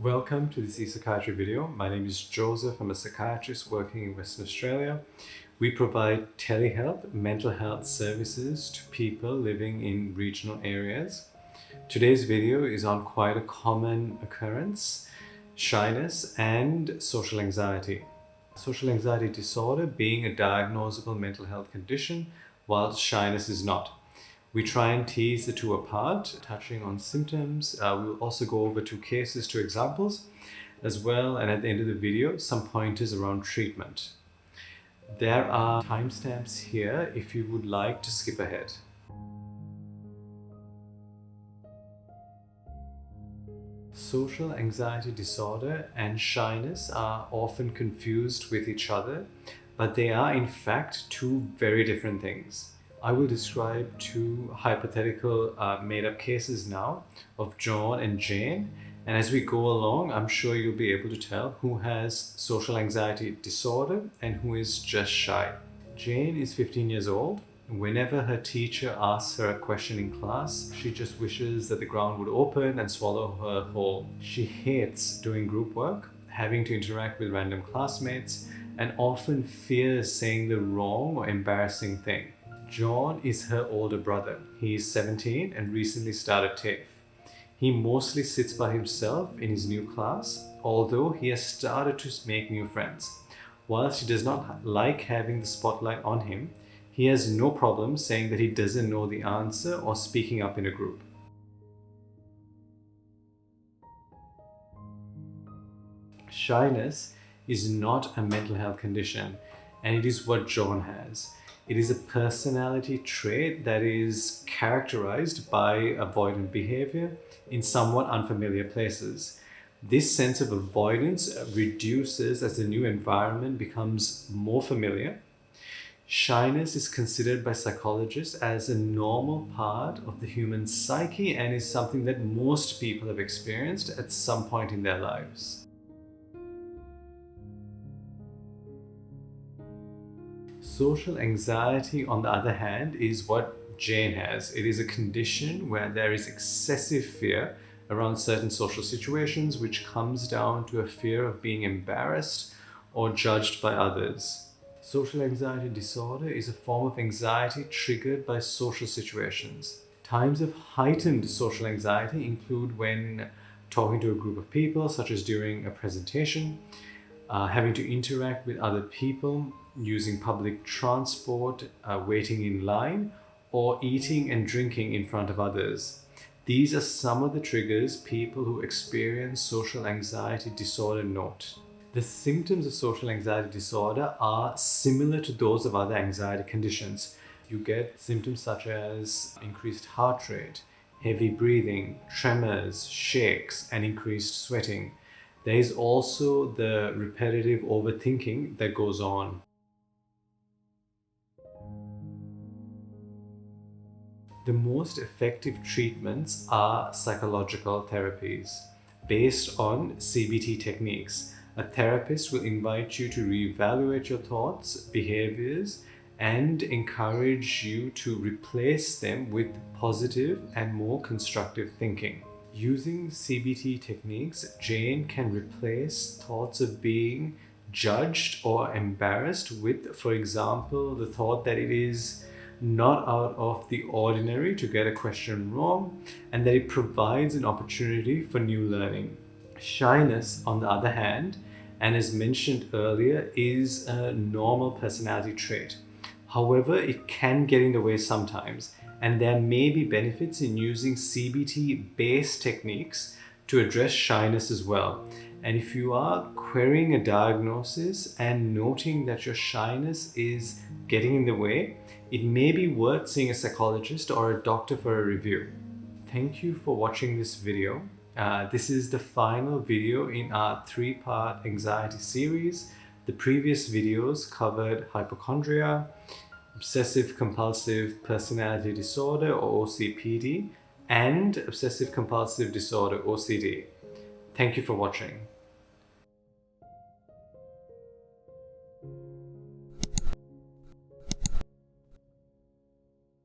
Welcome to this e-psychiatry video. My name is Joseph. I'm a psychiatrist working in Western Australia. We provide telehealth mental health services to people living in regional areas. Today's video is on quite a common occurrence, shyness and social anxiety. Social anxiety disorder being a diagnosable mental health condition, while shyness is not. We try and tease the two apart, touching on symptoms. We'll also go over two cases, two examples as well, and at the end of the video, some pointers around treatment. There are timestamps here if you would like to skip ahead. Social anxiety disorder and shyness are often confused with each other, but they are in fact two very different things. I will describe two hypothetical made-up cases now of John and Jane, and as we go along, I'm sure you'll be able to tell who has social anxiety disorder and who is just shy. Jane is 15 years old. Whenever her teacher asks her a question in class, she just wishes that the ground would open and swallow her whole. She hates doing group work, having to interact with random classmates, and often fears saying the wrong or embarrassing thing. John is her older brother. He is 17 and recently started TAFE. He mostly sits by himself in his new class, although he has started to make new friends. Whilst he does not like having the spotlight on him, he has no problem saying that he doesn't know the answer or speaking up in a group. Shyness is not a mental health condition, and it is what John has. It is a personality trait that is characterized by avoidant behavior in somewhat unfamiliar places. This sense of avoidance reduces as the new environment becomes more familiar. Shyness is considered by psychologists as a normal part of the human psyche and is something that most people have experienced at some point in their lives. Social anxiety, on the other hand, is what Jane has. It is a condition where there is excessive fear around certain social situations, which comes down to a fear of being embarrassed or judged by others. Social anxiety disorder is a form of anxiety triggered by social situations. Times of heightened social anxiety include when talking to a group of people, such as during a presentation, having to interact with other people, using public transport, waiting in line, or eating and drinking in front of others. These are some of the triggers people who experience social anxiety disorder note. The symptoms of social anxiety disorder are similar to those of other anxiety conditions. You get symptoms such as increased heart rate, heavy breathing, tremors, shakes, and increased sweating. There is also the repetitive overthinking that goes on. The most effective treatments are psychological therapies based on CBT techniques. A therapist will invite you to reevaluate your thoughts, behaviors, and encourage you to replace them with positive and more constructive thinking. Using CBT techniques, Jane can replace thoughts of being judged or embarrassed with, for example, the thought that it is not out of the ordinary to get a question wrong, and that it provides an opportunity for new learning. Shyness, on the other hand, and as mentioned earlier, is a normal personality trait. However, it can get in the way sometimes, and there may be benefits in using CBT-based techniques to address shyness as well. And if you are querying a diagnosis and noting that your shyness is getting in the way, it may be worth seeing a psychologist or a doctor for a review. Thank you for watching this video. This is the final video in our 3-part anxiety series. The previous videos covered hypochondria, obsessive compulsive personality disorder or OCPD, and obsessive compulsive disorder OCD. Thank you for watching.